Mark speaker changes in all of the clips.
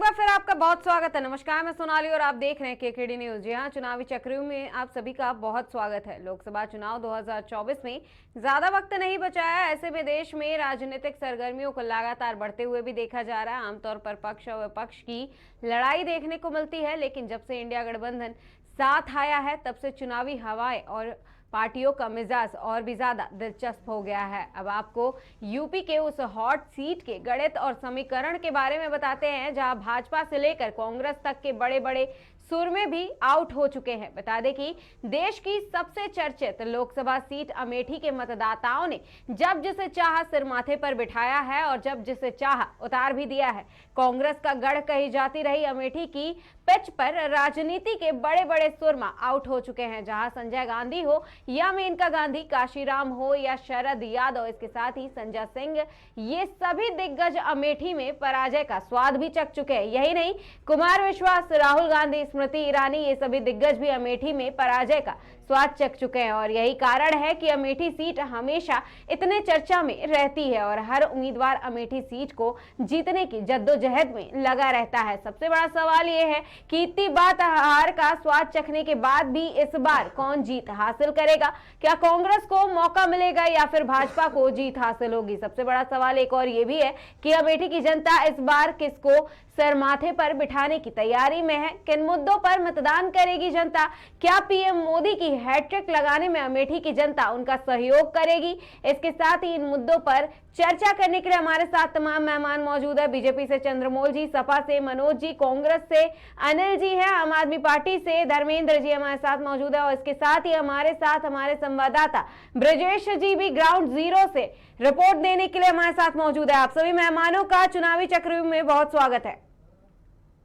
Speaker 1: बार फिर आपका बहुत स्वागत है। नमस्कार, मैं सोनाली और आप देख रहे हैं केकेडी न्यूज। जी हाँ, चुनावी चक्रियों में आप सभी का बहुत स्वागत है। लोकसभा चुनाव 2024 में ज्यादा वक्त नहीं बचा है। ऐसे में देश में राजनीतिक सरगर्मियों को लगातार बढ़ते हुए भी देखा जा रहा है। आमतौर पर पक्ष और विपक्ष की लड़ाई देखने को मिलती है, लेकिन जब से इंडिया गठबंधन साथ आया है तब से चुनावी हवाएं और पार्टियों का मिजाज और भी ज्यादा दिलचस्प हो गया है। अब आपको यूपी के उस हॉट सीट के गणित और समीकरण के बारे में बताते हैं जहां भाजपा से लेकर कांग्रेस तक के बड़े बड़े सुर में भी आउट हो चुके हैं। बता दें कि देश की सबसे चर्चित लोकसभा सीट अमेठी के मतदाताओं ने जब जिसे चाहा सिर माथे पर बिठाया है और जब जिसे चाहा उतार भी दिया है। कांग्रेस का गढ़ कही जाती रही अमेठी की पिच पर राजनीति के बड़े बड़े सुरमा आउट हो चुके हैं। जहां संजय गांधी हो या मेनका गांधी, काशीराम हो या शरद यादव, इसके साथ ही संजय सिंह, ये सभी दिग्गज अमेठी में पराजय का स्वाद भी चख चुके हैं। यही नहीं, कुमार विश्वास, राहुल गांधी, स्मृति ईरानी, ये सभी दिग्गज भी अमेठी में पराजय का स्वाद चख चुके हैं। और यही कारण है कि अमेठी सीट हमेशा इतने चर्चा में रहती है और हर उम्मीदवार अमेठी सीट को जीतने की जद्दोजहद में लगा रहता है। सबसे बड़ा सवाल यह है कि इतनी बात हार का स्वाद चखने के बाद भी इस बार कौन जीत हासिल करेगा? क्या कांग्रेस को मौका मिलेगा या फिर भाजपा को जीत हासिल होगी? सबसे बड़ा सवाल एक और ये भी है कि अमेठी की जनता इस बार किसको सर माथे पर बिठाने की तैयारी में है? किन मुद्दों पर मतदान करेगी जनता? क्या पीएम मोदी की हैट्रिक लगाने में अमेठी की जनता उनका सहयोग करेगी? इसके साथ ही इन मुद्दों पर चर्चा करने के लिए हमारे साथ तमाम मेहमान मौजूद है। बीजेपी से चंद्रमोल जी, सपा से मनोज जी, कांग्रेस से अनिल जी हैं, आम आदमी पार्टी से धर्मेंद्र जी हमारे साथ मौजूद है और इसके साथ ही हमारे साथ हमारे संवाददाता ब्रजेश जी भी ग्राउंड जीरो से रिपोर्ट देने के लिए हमारे साथ मौजूद है। आप सभी मेहमानों का चुनावी चक्रव्यूह में बहुत स्वागत है।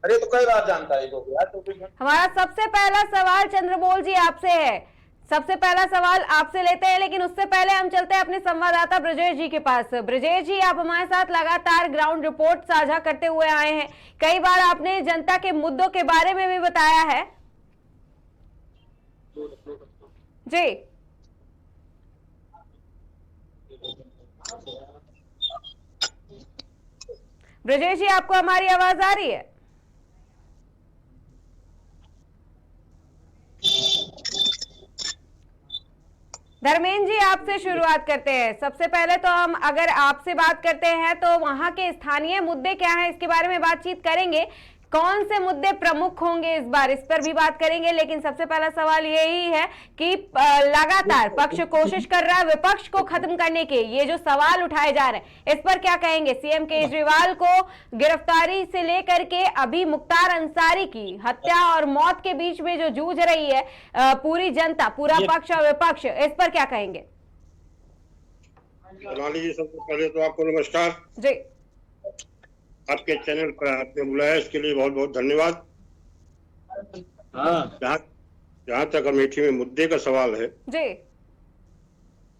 Speaker 2: अरे तो कई बार जानकारी दो यार। तो
Speaker 1: हमारा सबसे पहला सवाल चंद्रमोल जी आपसे है। सबसे पहला सवाल आपसे लेते हैं, लेकिन उससे पहले हम चलते हैं अपने संवाददाता ब्रजेश जी के पास। ब्रजेश जी, आप हमारे साथ लगातार ग्राउंड रिपोर्ट साझा करते हुए आए हैं। कई बार आपने जनता के मुद्दों के बारे में भी बताया है। जी ब्रजेश जी, आपको हमारी आवाज आ रही है? धर्मेंद्र जी, आपसे शुरुआत करते हैं। सबसे पहले तो हम अगर आपसे बात करते हैं तो वहां के स्थानीय मुद्दे क्या हैं इसके बारे में बातचीत करेंगे। कौन से मुद्दे प्रमुख होंगे इस बार, इस पर भी बात करेंगे। लेकिन सबसे पहला सवाल यही है कि लगातार पक्ष कोशिश कर रहा है विपक्ष को खत्म करने के, ये जो सवाल उठाए जा रहे हैं इस पर क्या कहेंगे? सीएम केजरीवाल को गिरफ्तारी से लेकर के अभी मुख्तार अंसारी की हत्या और मौत के बीच में जो जूझ रही है पूरी जनता, पूरा पक्ष और विपक्ष, इस पर क्या कहेंगे?
Speaker 3: सोनाली जी, सबसे पहले तो आपको नमस्कार
Speaker 1: जी।
Speaker 3: आपके चैनल पर आपने बुलाया, इसके लिए बहुत बहुत धन्यवाद। जहाँ तक अमेठी में मुद्दे का सवाल है
Speaker 1: जी,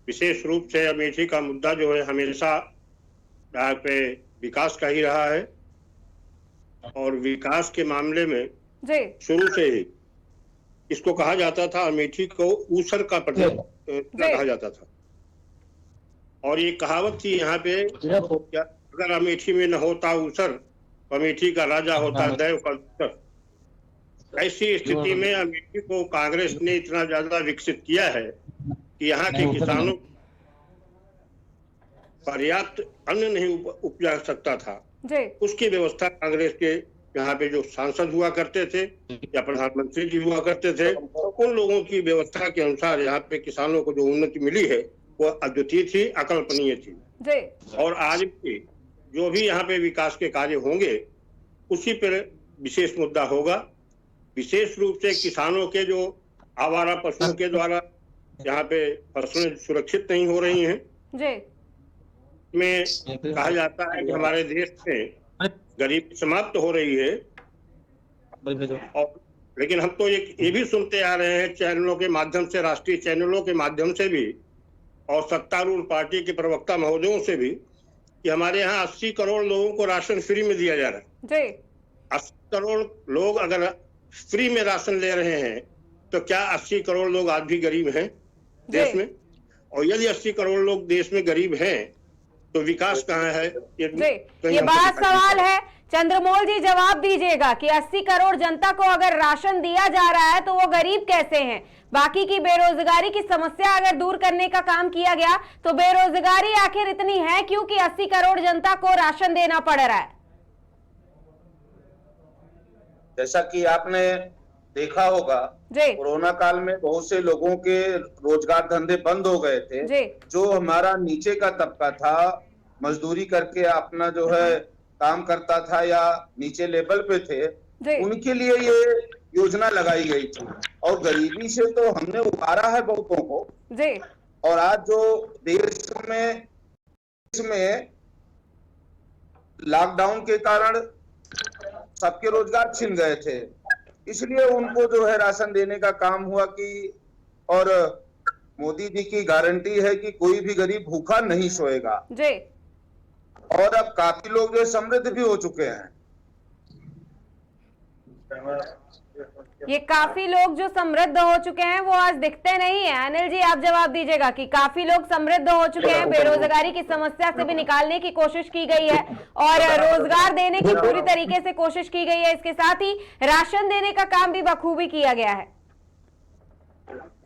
Speaker 3: विशेष रूप से अमेठी का मुद्दा जो है हमेशा यहाँ पे विकास का ही रहा है और विकास के मामले में
Speaker 1: जी,
Speaker 3: शुरू से ही इसको कहा जाता था, अमेठी को ऊसर का प्रदेश कहा जाता था। और ये कहावत थी यहाँ पे, अगर अमेठी में न होता ऊसर, अमेठी का राजा होता दैव का दूसर। ऐसी स्थिति में अमेठी को कांग्रेस ने इतना ज्यादा विकसित किया है कि यहाँ के किसानों पर्याप्त अन्न नहीं उपजा सकता था। उसकी व्यवस्था कांग्रेस के यहाँ पे जो सांसद हुआ करते थे या प्रधानमंत्री जी हुआ करते थे, उन लोगों की व्यवस्था के अनुसार यहाँ पे किसानों को जो उन्नति मिली है वो अद्वितीय थी, अकल्पनीय थी। और आज भी जो भी यहाँ पे विकास के कार्य होंगे उसी पर विशेष मुद्दा होगा। विशेष रूप से किसानों के जो आवारा पशुओं के द्वारा यहाँ पे फसलें सुरक्षित नहीं हो रही हैं, में कहा जाता है कि हमारे देश में गरीबी समाप्त हो रही है। और लेकिन हम तो ये भी सुनते आ रहे हैं चैनलों के माध्यम से, राष्ट्रीय चैनलों के माध्यम से भी और सत्तारूढ़ पार्टी के प्रवक्ता महोदयों से भी, कि हमारे यहाँ 80 करोड़ लोगों को राशन फ्री में दिया जा रहा है। 80 करोड़ लोग अगर फ्री में राशन ले रहे हैं तो क्या 80 करोड़ लोग आज भी गरीब हैं देश में? और यदि 80 करोड़ लोग देश में गरीब हैं तो विकास कहाँ है?
Speaker 1: ये बड़ा सवाल है चंद्रमौल जी जवाब दीजिएगा कि 80 करोड़ जनता को अगर राशन दिया जा रहा है तो वो गरीब कैसे हैं? बाकी की बेरोजगारी की समस्या अगर दूर करने का काम किया गया तो बेरोजगारी आखिर इतनी है क्यों कि 80 करोड़ जनता को राशन देना पड़ रहा है?
Speaker 2: जैसा कि आपने देखा होगा, कोरोना काल में बहुत से लोगों के रोजगार धंधे बंद हो गए थे। जो हमारा नीचे का तबका था, मजदूरी करके अपना जो है काम करता था या नीचे लेवल पे थे, उनके लिए ये योजना लगाई गई थी और गरीबी से तो हमने उबारा है बहुतों को। और आज जो देश में लॉकडाउन के कारण सबके रोजगार छिन गए थे, इसलिए उनको जो है राशन देने का काम हुआ कि, और मोदी जी की गारंटी है कि कोई भी गरीब भूखा नहीं सोएगा। और अब काफी लोग जो समृद्ध भी हो चुके हैं।
Speaker 1: ये काफी लोग जो समृद्ध हो चुके हैं वो आज दिखते नहीं है। अनिल जी आप जवाब दीजिएगा कि काफी लोग समृद्ध हो चुके हैं, बेरोजगारी की समस्या से भी निकालने की कोशिश की गई है और रोजगार देने की पूरी तरीके से कोशिश की गई है। इसके साथ ही राशन देने का काम भी बखूबी किया गया है।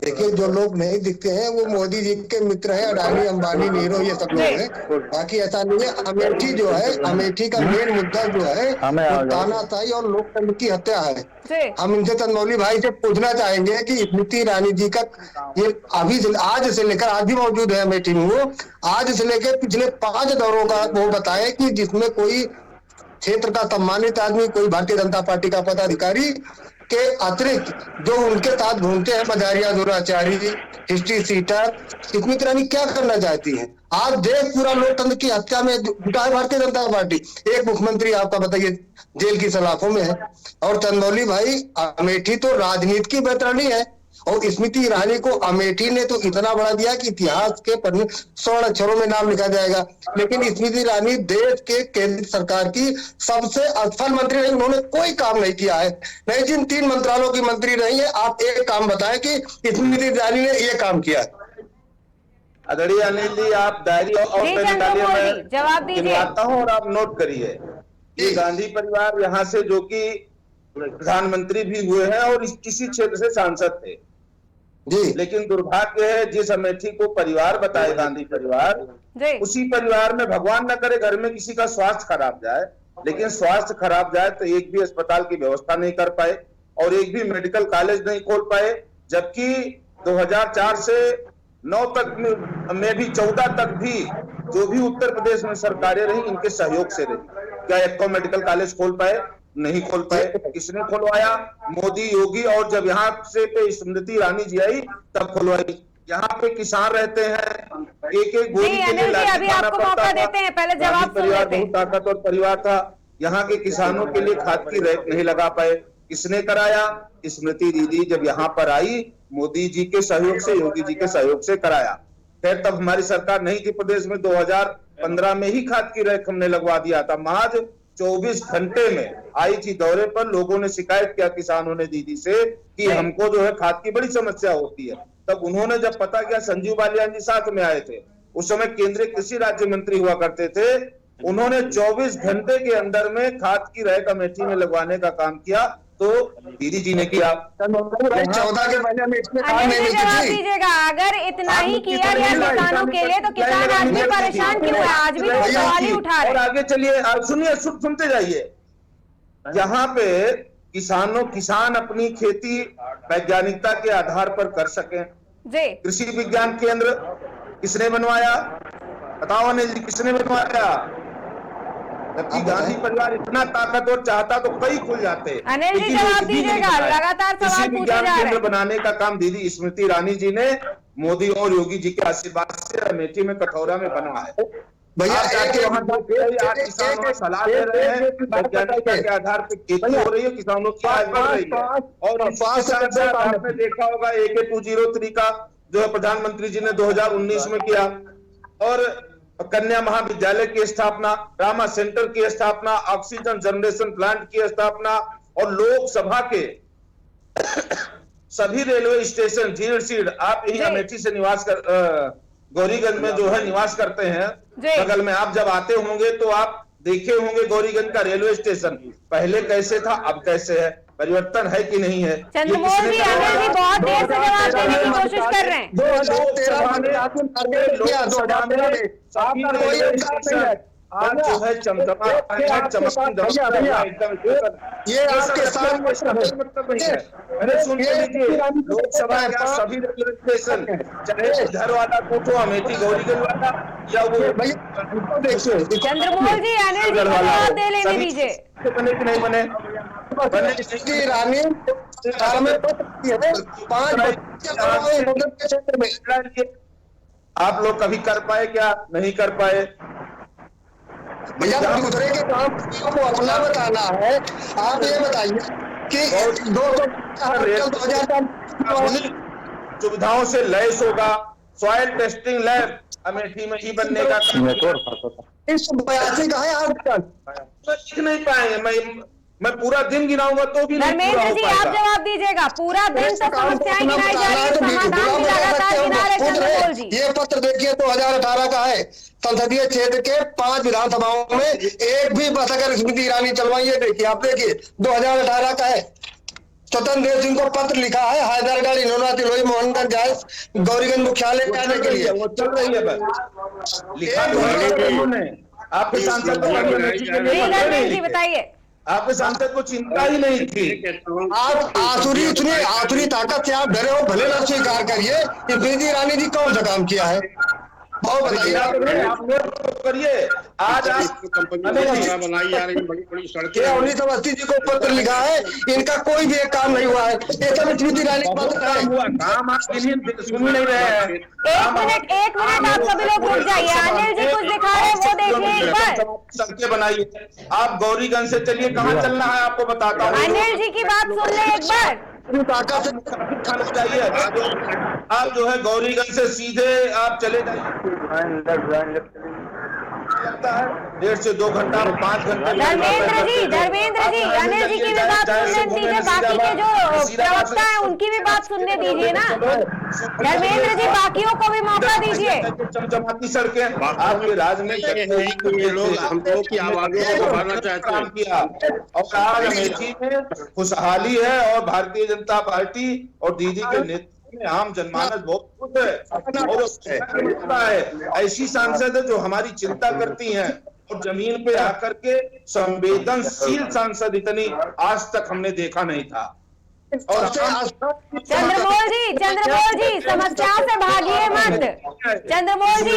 Speaker 4: देखिए, जो लोग नहीं दिखते हैं वो मोदी जी के मित्र हैं, अडानी, अंबानी, नीरो, ये सब लोग हैं। बाकी ऐसा नहीं है। अमेठी जो है, अमेठी का मेन मुद्दा जो है वो तानाशाही और लोकतंत्र की हत्या है। हम इनसे चंदौली भाई से पूछना चाहेंगे कि स्मृति ईरानी जी का ये अभी आज से लेकर, आज भी मौजूद है अमेठी में, वो आज से लेकर पिछले 5 दौरों का वो बताए कि जिसमें कोई क्षेत्र का सम्मानित आदमी, कोई भारतीय जनता पार्टी का पदाधिकारी के अतिरिक्त जो उनके साथ घूमते हैं, बजारिया दुराचारी, हिस्ट्री सीटर, स्मृति ईरानी क्या करना चाहती है? आज देश पूरा लोकतंत्र की हत्या में जुटा है भारतीय जनता पार्टी। एक मुख्यमंत्री आपका बताइए जेल की सलाखों में है। और चंदौली भाई, अमेठी तो राजनीति की बेतरनी है और स्मृति ईरानी को अमेठी ने तो इतना बढ़ा दिया कि इतिहास के पन्ने स्वर्ण अक्षरों में नाम लिखा जाएगा। लेकिन स्मृति ईरानी देश के केंद्र सरकार की सबसे असफल मंत्री रही, उन्होंने कोई काम नहीं किया है। नहीं, जिन 3 मंत्रालयों की मंत्री रही है, आप एक काम बताएं कि स्मृति ईरानी ने ये काम किया।
Speaker 2: आदरणीय अनिल जी, आप डायरी और पेन
Speaker 1: जवाब दीजिए
Speaker 2: और आप नोट करिए। ये गांधी परिवार यहाँ से जो कि प्रधानमंत्री भी हुए हैं और किसी क्षेत्र से सांसद थे जी, लेकिन दुर्भाग्य है जिस अमेठी को परिवार बताए गांधी परिवार, उसी परिवार में भगवान न करे घर में किसी का स्वास्थ्य खराब जाए, लेकिन स्वास्थ्य खराब जाए तो एक भी अस्पताल की व्यवस्था नहीं कर पाए और एक भी मेडिकल कॉलेज नहीं खोल पाए। जबकि 2004 से 9 तक में भी 14 तक भी जो भी उत्तर प्रदेश में सरकारें रही, इनके सहयोग से रही। क्या एक मेडिकल कॉलेज खोल पाए? नहीं खोल पाए। किसने खुलवाया? मोदी, योगी। और जब यहाँ से पे स्मृति ईरानी जी आई तब खुलवाई। यहाँ पे किसान रहते हैं, एक गोली के लिए
Speaker 1: अभी आपको मौका देते हैं, पहले जवाब सुन लेते हैं।
Speaker 2: बहुत ताकतवर परिवार था। यहाँ के किसानों के लिए खाद की रैक नहीं लगा पाए। किसने कराया? स्मृति दीदी जब यहाँ पर आई, मोदी जी के सहयोग से, योगी जी के सहयोग से कराया। खैर तब हमारी सरकार नहीं थी प्रदेश में। 2015 में ही खाद की रैक हमने लगवा दिया था। महज 24 घंटे में आई थी दौरे पर। लोगों ने शिकायत किया किसानों ने दीदी से कि हमको जो है खाद की बड़ी समस्या होती है। तब उन्होंने जब पता किया, संजीव बालियान जी साथ में आए थे, उस समय केंद्रीय कृषि राज्य मंत्री हुआ करते थे, उन्होंने 24 घंटे के अंदर में खाद की रैक अमेठी में लगवाने का काम किया। तो दीदी जी ने किया।
Speaker 4: 14 के महीने में इसमें काम नहीं
Speaker 1: कीजिएगा। अगर इतना ही किया गया किसानों के लिए तो किसान आज भी परेशान क्यों है? आज भी तो सवाल ही उठा रहे हैं।
Speaker 2: और आगे चलिए, सुनिए, सुनते जाइए। यहाँ पे किसान अपनी खेती वैज्ञानिकता के आधार पर कर सके। कृषि विज्ञान केंद्र किसने बनवाया? बताओ अनिल जी, किसने बनवाया? जबकि गांधी परिवार इतना ताकतवर चाहता तो कई खुल जाते।
Speaker 1: अनिल जी जवाब दीजिएगा, लगातार सवाल पूछे जा रहे हैं।
Speaker 2: केंद्र बनाने का काम दीदी स्मृति ईरानी जी ने मोदी और योगी जी के आशीर्वाद से अमेठी में, कठौरा में बना है।
Speaker 4: भैया
Speaker 2: किसानों सलाह दे रहे हैं, वैज्ञानिकता के आधार पर खेती हो रही है, किसानों की आय बढ़ रही है। और आपने देखा होगा AK 203 का जो है प्रधानमंत्री जी ने 2019 में किया, और कन्या महाविद्यालय की स्थापना, रामा सेंटर की स्थापना, ऑक्सीजन जनरेशन प्लांट की स्थापना, और लोकसभा के सभी रेलवे स्टेशन, झीरसीड, आप यही अमेठी से निवास कर गौरीगंज में जो है निवास करते हैं, बगल में, आप जब आते होंगे तो आप देखे होंगे गौरीगंज का रेलवे स्टेशन पहले कैसे था, अब कैसे है, परिवर्तन है कि नहीं है।
Speaker 1: चंद्रमोहन जी, अनिल जी बहुत देर से जवाब देने की कोशिश कर रहे हैं।
Speaker 4: 2013
Speaker 2: आज जो है चमचमा
Speaker 4: ये आपके साथ
Speaker 2: मतलब नहीं है। मैंने सुन लीजिए, लोकसभा का सभी रेलवे स्टेशन, चाहे घर वाला कोठो, अमेठी, गौरीगंज वाला या वो
Speaker 1: चंद्रमोहन जी, अनिल जी को जवाब दे लेने दीजिए।
Speaker 2: बने कि नहीं बने?
Speaker 4: रानी क्षेत्र में
Speaker 2: आप लोग कभी कर पाए क्या? नहीं कर पाए।
Speaker 4: भैया दूसरे के काम को अपना बताना है। आप ये बताइए कि 2000
Speaker 2: सुविधाओं से लैस होगा, सॉइल टेस्टिंग लैब अमेठी में ही बनने का
Speaker 4: 82 का है आज
Speaker 2: लिख नहीं पाएंगे। मैं पूरा दिन गिनाऊंगा तो भी नहीं पूरा
Speaker 1: धर्मेंद्र
Speaker 2: हो
Speaker 1: जी,
Speaker 2: पाएगा।
Speaker 1: आप जवाब दीजिएगा। पूरा दिन तो समस्याएं गिनाई जा रही है, समाधान भी लगातार गिना रहे चंद्रमोहन जी।
Speaker 4: ये पत्र देखिए 2018 का है। संसदीय क्षेत्र के 5 विधानसभाओं में एक भी बस अगर स्मृति ईरानी चलवाई है, देखिए आप देखिए 2018 का है। स्वतंत्र देव सिंह को पत्र लिखा है, हैदरगढ़, इनोना, तिलोई, मोहनगंज जाए गौरीगंज मुख्यालय जाने के लिए।
Speaker 2: वो चल रही है बस, लिखा तो है उन्होंने। आपके सांसद
Speaker 1: जी बताइए,
Speaker 2: आपके सांसद को चिंता ही नहीं थी।
Speaker 4: आप आसुरी ताकत से आप डरे हो, भले ना स्वीकार करिए कि स्मृति ईरानी जी कौन सा काम किया है, बहुत बताइए।
Speaker 2: आप लोग करिए। आज आप
Speaker 3: बनाई जा रही बड़ी बड़ी सड़कें,
Speaker 4: अवनीश अवस्थी जी को पत्र लिखा है, इनका कोई भी एक काम नहीं हुआ है। ये सब स्मृति ईरानी का पत्र है।
Speaker 2: काम आप सुन नहीं रहे हैं।
Speaker 1: एक मिनट आप सभी लोग रुक जाइए। अनिल जी कुछ दिखा रहे हैं, वो देखिए एक बार।
Speaker 2: सड़कें बनाइए। आप गौरीगंज से चलिए, कहाँ चलना है आपको बताता हूँ।
Speaker 1: अनिल जी की बात सुन ले एक बार।
Speaker 2: जाइए, आप जो है गौरीगंज से सीधे आप चले जाइए, लगता है 1.5 से 2 घंटा, 5 घंटे।
Speaker 1: धर्मेंद्र जी, अनिल जी की भी बात सुनने दीजिए, बाकी के जो प्रवक्ता है उनकी भी बात सुनने दीजिए ना। धर्मेंद्र जी, बाकियों को भी मौका दीजिए।
Speaker 2: चमचमाती सड़कें आपके राज्य में
Speaker 3: ये लोग हम लोग की आवाज़ों को बढ़ाना चाहते हैं
Speaker 2: किया, और आज अमेठी में खुशहाली है और भारतीय जनता पार्टी और दीदी के नेतृत्व में आम जनमानस बहुत खुश है। ऐसी सांसद है जो हमारी चिंता करती हैं, और जमीन पे आकर के संवेदनशील सांसद इतनी आज तक हमने देखा नहीं था। और
Speaker 1: चंद्रमोहन जी समस्याओं से भागिए मत। चंद्रमोहन जी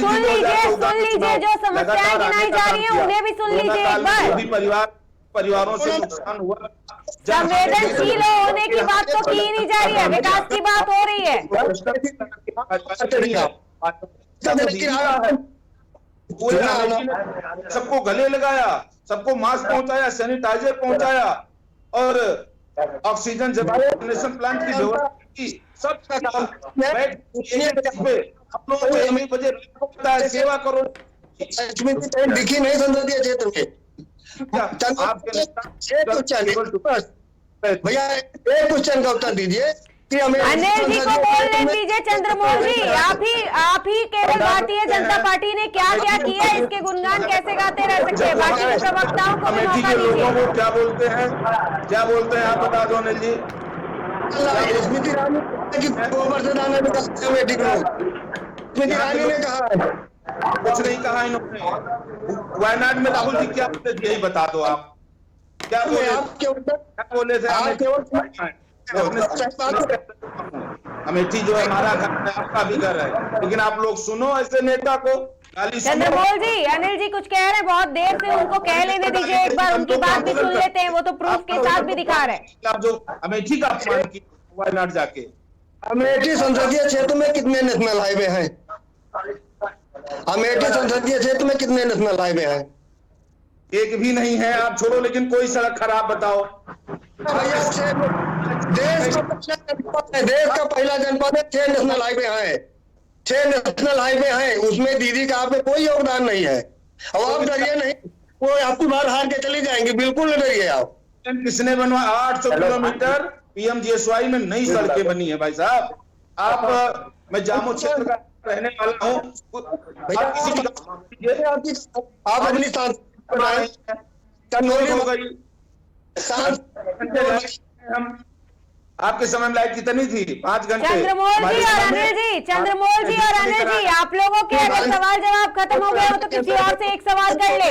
Speaker 1: सुन लीजिए जो समस्याएं गिनाई जा रही हैं उन्हें भी सुन लीजिए एक बार।
Speaker 2: परिवारों से नुकसान हुआ,
Speaker 1: संवेदनशील होने की बात तो की नहीं जा रही है, विकास की बात हो रही है।
Speaker 2: सबको गले लगाया, सबको मास्क पहुंचाया, सैनिटाइजर पहुंचाया, और ऑक्सीजन जनरेशन प्लांट की व्यवस्था की। सब हम लोग बजे सेवा करो।
Speaker 4: दिखी नहीं संसदीय क्षेत्र में भैया, एक क्वेश्चन का उत्तर दीजिए कि
Speaker 1: अनिल जी को बोलने दीजिए। चंद्रमोहन जी, आप ही केवल भारतीय जनता पार्टी ने क्या क्या किया इसके गुणगान कैसे गाते रह सकते हैं? बाकी के प्रवक्ताओं को भी मौका दीजिए।
Speaker 2: क्या बोलते हैं आप बता दो अनिल जी।
Speaker 4: स्मृति ईरानी ने कहा
Speaker 2: कुछ नहीं कहा इन्होंने। वायनाड में राहुल जी क्या बोले थे, यही बता दो आप। क्या बोले थे? अमेठी जो है हमारा घर है, आपका भी घर है, लेकिन आप लोग सुनो ऐसे नेता को गाली।
Speaker 1: चंद्रमोहन जी, अनिल जी कुछ कह रहे हैं, बहुत देर से उनको कह लेने दीजिए एक बार, उनकी बात भी सुन लेते हैं। वो तो प्रूफ के साथ भी दिखा रहे हैं।
Speaker 2: आप जो अमेठी का अपमान किया वायनाड जाके।
Speaker 4: अमेठी संसदीय क्षेत्र में कितने नेशनल हाईवे हैं? अमेठी संसदीय क्षेत्र में कितने नेशनल हाईवे हैं?
Speaker 2: एक भी नहीं है। आप छोड़ो, लेकिन कोई सड़क खराब बताओ।
Speaker 4: देश का पहला जनपद है, 6 नेशनल हाईवे हैं। 6 नेशनल हाईवे हैं, उसमें दीदी का आप में कोई योगदान नहीं है। अब आप डरिए नहीं, वो आपकी बार हार के चली जाएंगी, बिल्कुल नहीं डरिए आप।
Speaker 2: किसने बनवा? 800 किलोमीटर पीएमजीएसवाई में नई सड़कें बनी है भाई साहब। आप मैं जामो क्षेत्र का रहने वाला हूँ।
Speaker 4: भैया आप अपनी चंदौली
Speaker 2: हो गई। हम आपके समय में लाइट कितनी थी? 5 घंटे।
Speaker 1: चंद्रमोहन जी और अनिल जी, चंद्रमोहन जी और अनिल जी, आप लोगों के अगर सवाल जवाब खत्म हो गए हो तो किसी और से एक सवाल कर ले।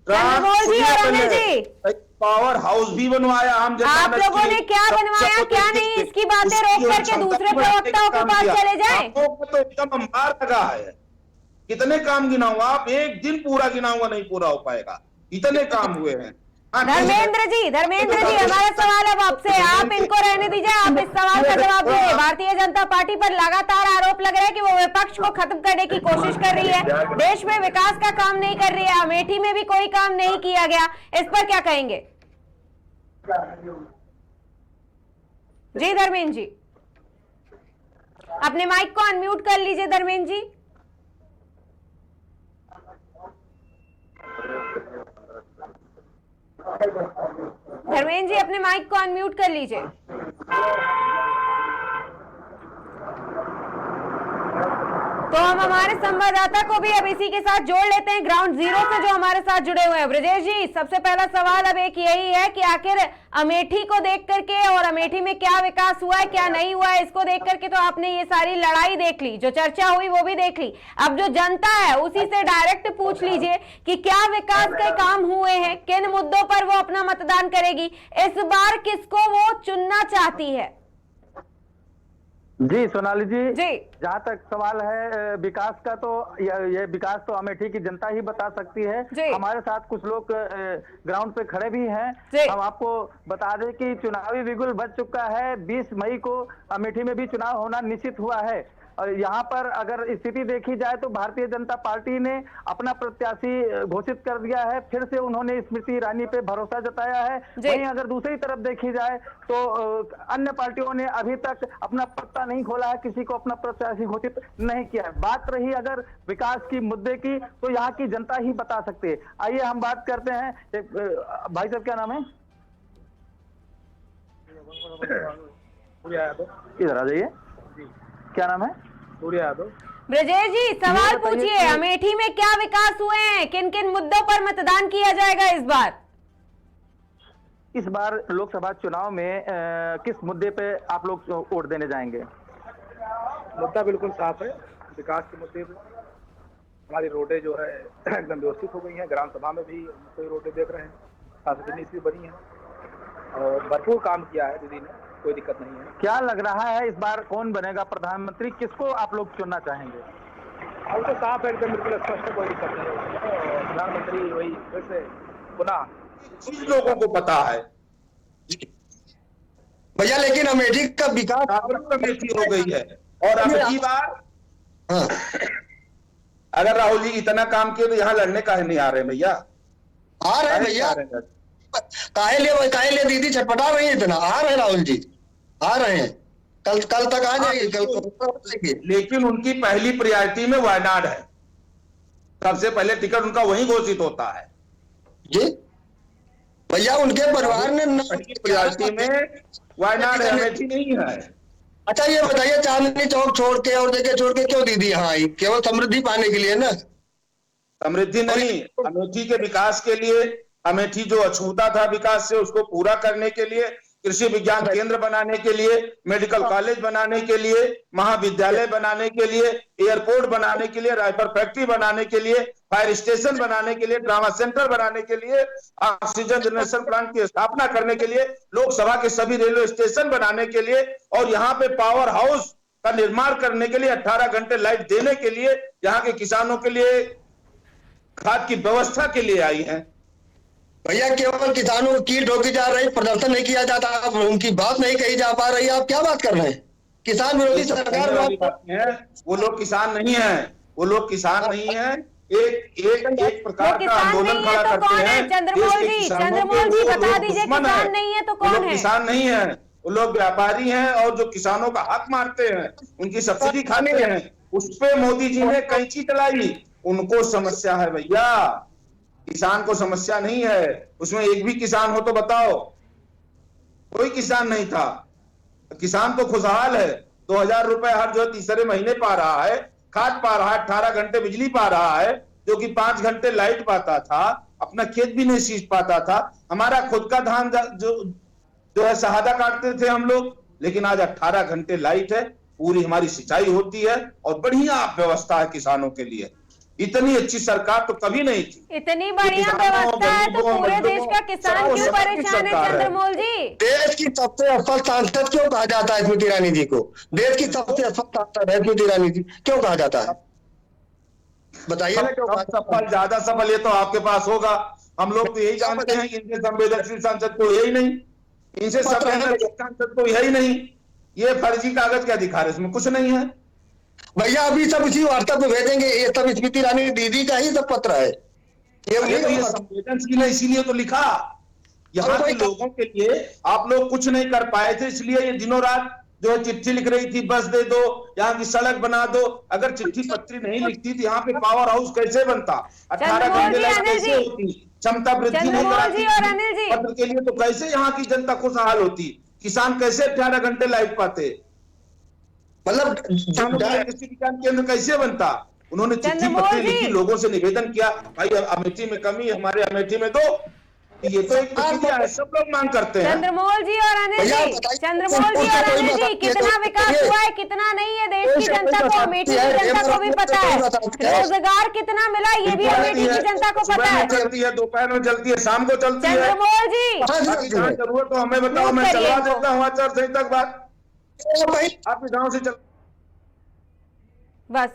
Speaker 1: चंद्रमोहन जी और अनिल जी,
Speaker 2: पावर हाउस भी बनवाया हम
Speaker 1: आप लोगों ने क्या बनवाया क्या नहीं, इसकी बातें रोक करके दूसरे प्रवक्ताओं के पास चले जाएं।
Speaker 2: तो एकदम अंबार लगा है। कितने काम गिनाऊंगा? आप एक दिन पूरा गिनाऊंगा नहीं पूरा हो पाएगा, इतने काम हुए हैं।
Speaker 1: धर्मेंद्र जी, हमारा सवाल अब आपसे, आप इनको रहने दीजिए, आप इस सवाल का जवाब दीजिए। भारतीय जनता पार्टी पर लगातार आरोप लग रहा है कि वो विपक्ष को खत्म करने की कोशिश कर रही है, देश में विकास का काम नहीं कर रही है, अमेठी में भी कोई काम नहीं किया गया, इस पर क्या कहेंगे? जी धर्मेंद्र जी, अपने माइक को अनम्यूट कर लीजिए धर्मेंद्र जी। धर्मेंद्र जी, अपने माइक को अनम्यूट कर लीजिए। तो हम हमारे संवाददाता को भी अब इसी के साथ जोड़ लेते हैं, ग्राउंड जीरो से जो हमारे साथ जुड़े हुए हैं। ब्रजेश जी, सबसे पहला सवाल अब एक यही है कि आखिर अमेठी को देख करके और अमेठी में क्या विकास हुआ है क्या नहीं हुआ है, इसको देख करके तो आपने ये सारी लड़ाई देख ली, जो चर्चा हुई वो भी देख ली। अब जो जनता है उसी से डायरेक्ट पूछ लीजिए कि क्या विकास के काम हुए हैं, किन मुद्दों पर वो अपना मतदान करेगी, इस बार किसको वो चुनना चाहती है।
Speaker 5: जी सोनाली जी,
Speaker 1: जी
Speaker 5: जहाँ तक सवाल है विकास का, तो ये विकास तो अमेठी की जनता ही बता सकती है। हमारे साथ कुछ लोग ग्राउंड पे खड़े भी हैं। हम आपको बता दें कि चुनावी बिगुल बज चुका है। 20 मई को अमेठी में भी चुनाव होना निश्चित हुआ है और यहाँ पर अगर स्थिति देखी जाए तो भारतीय जनता पार्टी ने अपना प्रत्याशी घोषित कर दिया है। फिर से उन्होंने स्मृति ईरानी पे भरोसा जताया है। वहीं अगर दूसरी तरफ देखी जाए तो अन्य पार्टियों ने अभी तक अपना पत्ता नहीं खोला है, किसी को अपना प्रत्याशी घोषित नहीं किया है। बात रही अगर विकास की मुद्दे की, तो यहाँ की जनता ही बता सकती है। आइए हम बात करते हैं। भाई साहब क्या नाम है? इधर आ जाइए, क्या नाम है?
Speaker 1: ब्रजेश जी, सवाल पूछिए, अमेठी में क्या विकास हुए हैं, किन किन मुद्दों पर मतदान किया जाएगा इस बार?
Speaker 5: इस बार लोकसभा चुनाव में किस मुद्दे पे आप लोग वोट देने जाएंगे?
Speaker 6: मुद्दा बिल्कुल साफ है, विकास के मुद्दे पे। हमारी रोडें जो है एकदम व्यवस्थित हो गई हैं, ग्राम सभा में भी कोई रोडें देख रहे हैं, सांसद नीति बनी है और भरपूर काम किया है दीदी ने, कोई दिक्कत नहीं है।
Speaker 5: क्या लग रहा है इस बार कौन बनेगा प्रधानमंत्री, किसको आप लोग चुनना चाहेंगे?
Speaker 6: अब तो साफ है, एकदम बिल्कुल स्पष्ट है, कोई दिक्कत नहीं है। प्रधानमंत्री वही फिर से पुनः
Speaker 2: कुछ लोगों को पता है
Speaker 4: भैया, लेकिन अमेठी का विकास
Speaker 2: अमेठी हो गई है। और अब की बार अगर राहुल जी इतना काम किए तो यहाँ लड़ने काहे नहीं आ रहे भैया?
Speaker 4: आ रहे हैं भैया, काहे लिए दीदी छटपटा रही है इतना? आ रहे हैं राहुल जी, आ रहे हैं, कल तक आ जाएंगे, कल।
Speaker 2: लेकिन उनकी पहली प्रायोरिटी में वायनाड है, सबसे पहले टिकट उनका वहीं घोषित होता है
Speaker 4: जी भैया। उनके परिवार ने
Speaker 2: प्रायोरिटी में वायनाड है, अमेठी नहीं है।
Speaker 4: अच्छा ये बताइए, चांदनी चौक छोड़ के और जगह छोड़ के क्यों दीदी यहाँ आई? केवल समृद्धि पाने के लिए ना?
Speaker 2: समृद्धि नहीं, अमेठी के विकास के लिए, अमेठी जो अछूता था विकास से उसको पूरा करने के लिए, कृषि विज्ञान केंद्र बनाने के लिए, मेडिकल कॉलेज बनाने के लिए, महाविद्यालय बनाने के लिए, एयरपोर्ट बनाने के लिए, राइफल फैक्ट्री बनाने के लिए, फायर स्टेशन बनाने के लिए, ट्रामा सेंटर बनाने के लिए, ऑक्सीजन जनरेशन प्लांट की स्थापना करने के लिए, लोकसभा के सभी रेलवे स्टेशन बनाने के लिए और यहाँ पे पावर हाउस का निर्माण करने के लिए, 18 घंटे लाइट देने के लिए, यहाँ के किसानों के लिए खाद की व्यवस्था के लिए आई है।
Speaker 4: भैया केवल किसानों की ठोकी जा रही, प्रदर्शन नहीं किया जाता, उनकी बात नहीं कही जा पा रही, आप क्या बात कर रहे हैं? किसान विरोधी सरकार
Speaker 2: वो लोग किसान नहीं है, वो लोग किसान नहीं है, एक प्रकार का आंदोलन खड़ा करते हैं।
Speaker 1: चंद्रमोहन जी बता दीजिए, किसान नहीं है तो कौन है?
Speaker 2: किसान नहीं है, वो लोग व्यापारी हैं और जो किसानों का हक मारते हैं, उनकी सब्सिडी खाते हैं, उस पे मोदी जी ने कैंची चलाई। उनको समस्या है भैया, किसान को समस्या नहीं है। उसमें एक भी किसान हो तो बताओ? कोई किसान नहीं था, किसान तो खुशहाल है। 2000 रुपए हर जो तीसरे महीने पा रहा है, खाद पा रहा है, 18 घंटे बिजली पा रहा है, जो कि 5 घंटे लाइट पाता था, अपना खेत भी नहीं सींच पाता था। हमारा खुद का धान जो है शहादा काटते थे हम लोग, लेकिन आज 18 घंटे लाइट है, पूरी हमारी सिंचाई होती है और बढ़िया व्यवस्था है किसानों के लिए। इतनी अच्छी सरकार तो कभी नहीं थी।
Speaker 1: इतनी बढ़िया व्यवस्था है तो पूरे देश का किसान क्यों परेशान है चंद्रमोल जी?
Speaker 4: देश की सबसे असफल सांसद क्यों कहा जाता है स्मृति ईरानी जी को? देश की सबसे असफल सांसद है स्मृति ईरानी जी, क्यों कहा जाता है? बताइए ना क्यों?
Speaker 2: सफल, ज्यादा सफल ये तो आपके पास होगा। हम लोग तो यही जानते हैं कि इनसे संवेदनशील सांसद को यही नहीं, इनसे संवेदनशील सांसद को यही नहीं। ये फर्जी कागज क्या दिखा रहे, इसमें कुछ नहीं है
Speaker 4: भैया। अभी सब उसी व्हाट्सएप में भेजेंगे, ये सब स्मृति ईरानी दीदी का ही सब पत्र है।
Speaker 2: ये संवेदनशील है, इसीलिए तो लिखा। यहाँ के लोगों के लिए आप लोग कुछ नहीं कर पाए थे, इसलिए ये दिनों रात जो है चिट्ठी लिख रही थी, बस दे दो, यहाँ की सड़क बना दो। अगर चिट्ठी पत्री नहीं लिखती तो यहाँ पे पावर हाउस कैसे बनता? 18 घंटे लाइट कैसे होती? क्षमता वृद्धि नहीं कराती पत्र के लिए तो कैसे यहाँ की जनता खुशहाल होती? किसान कैसे 18 घंटे लाइट पाते? मतलब कृषि विज्ञान केंद्र कैसे बनता? उन्होंने चिट्ठी पत्री लिखी, लोगों से निवेदन किया, भाई अमेठी में कमी, हमारे अमेठी में दो। ये तो एक प्रक्रिया है, सब लोग मांग करते हैं।
Speaker 1: चंद्रमोल जी और अनिल जी, चंद्रमोल जी और अनिल जी, कितना विकास हुआ है, कितना नहीं है देश की जनता को, अमेठी की जनता को भी पता है। रोजगार कितना मिला ये भी अमेठी की जनता को पता है।
Speaker 2: चलती है, दोपहर में चलती है, शाम को चलती है।
Speaker 1: चंद्रमोल जी,
Speaker 2: जरूरत तो हमें बताओ, मैं चलवा देता हूँ आचार संहिता तक बात। आप गाँव से चल
Speaker 1: बस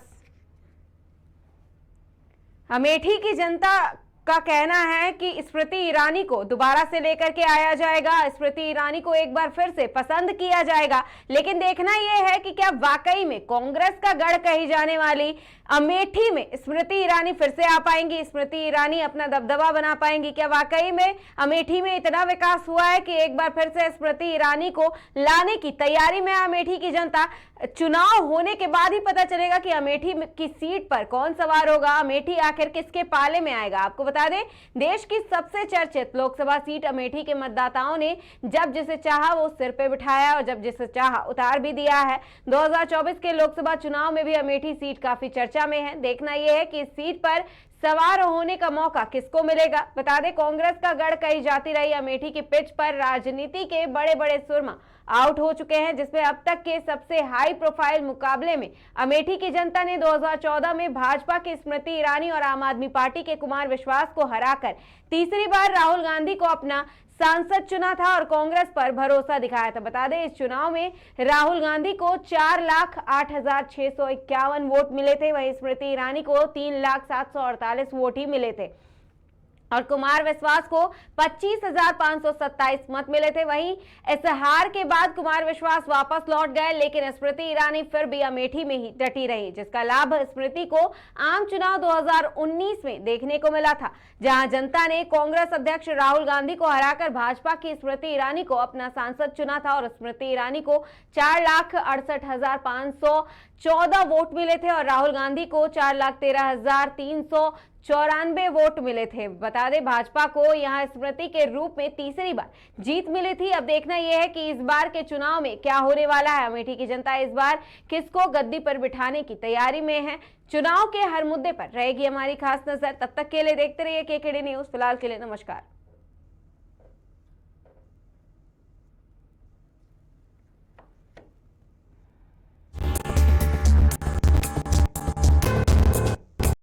Speaker 1: अमेठी की जनता का कहना है कि स्मृति ईरानी को दोबारा से लेकर के आया जाएगा, स्मृति ईरानी को एक बार फिर से पसंद किया जाएगा। लेकिन देखना यह है कि क्या वाकई में कांग्रेस का गढ़ कही जाने वाली अमेठी में स्मृति ईरानी फिर से आ पाएंगी, स्मृति ईरानी अपना दबदबा बना पाएंगी? क्या वाकई में अमेठी में इतना विकास हुआ है कि एक बार फिर से स्मृति ईरानी को लाने की तैयारी में अमेठी की जनता? चुनाव होने के बाद ही पता चलेगा कि अमेठी की सीट पर कौन सवार होगा, अमेठी आखिर किसके पाले में आएगा। आपको बता दें, देश की सबसे चर्चित लोकसभा सीट अमेठी के मतदाताओं ने जब जिसे चाहा वो सिर पे बिठाया और जब जिसे चाहा उतार भी दिया है। 2024 के लोकसभा चुनाव में भी अमेठी सीट काफी चर्चा में है। देखना यह है कि इस सीट पर सवार होने का मौका किसको मिलेगा। बता दें, कांग्रेस का गढ़ कही जाती रही अमेठी की पिच पर राजनीति के बड़े बड़े सुरमा आउट हो चुके हैं, जिसमें अब तक के सबसे हाई प्रोफाइल मुकाबले में अमेठी की जनता ने 2014 में भाजपा की स्मृति ईरानी और आम आदमी पार्टी के कुमार विश्वास को हराकर तीसरी बार राहुल गांधी को अपना सांसद चुना था और कांग्रेस पर भरोसा दिखाया था। बता दें, इस चुनाव में राहुल गांधी को 4,08,651 वोट मिले थे, वहीं स्मृति ईरानी को 3,07,48 वोट ही मिले थे और कुमार विश्वास को 25,527 मत मिले थे। वहीं इस हार के बाद कुमार विश्वास वापस लौट गए, लेकिन स्मृति ईरानी फिर भी अमेठी में ही डटी रही, जिसका लाभ स्मृति को आम चुनाव 2019 में देखने को मिला था, जहां जनता ने कांग्रेस अध्यक्ष राहुल गांधी को हराकर भाजपा की स्मृति ईरानी को अपना सांसद चुना था और स्मृति ईरानी को 4,68,514 वोट मिले थे और राहुल गांधी को 4,13,394 वोट मिले थे। बता दें, भाजपा को यहां स्मृति के रूप में तीसरी बार जीत मिली थी। अब देखना यह है कि इस बार के चुनाव में क्या होने वाला है। अमेठी की जनता इस बार किसको गद्दी पर बिठाने की तैयारी में है। चुनाव के हर मुद्दे पर रहेगी हमारी खास नजर। तब तक के लिए देखते रहिए केकेडी न्यूज। फिलहाल के लिए नमस्कार।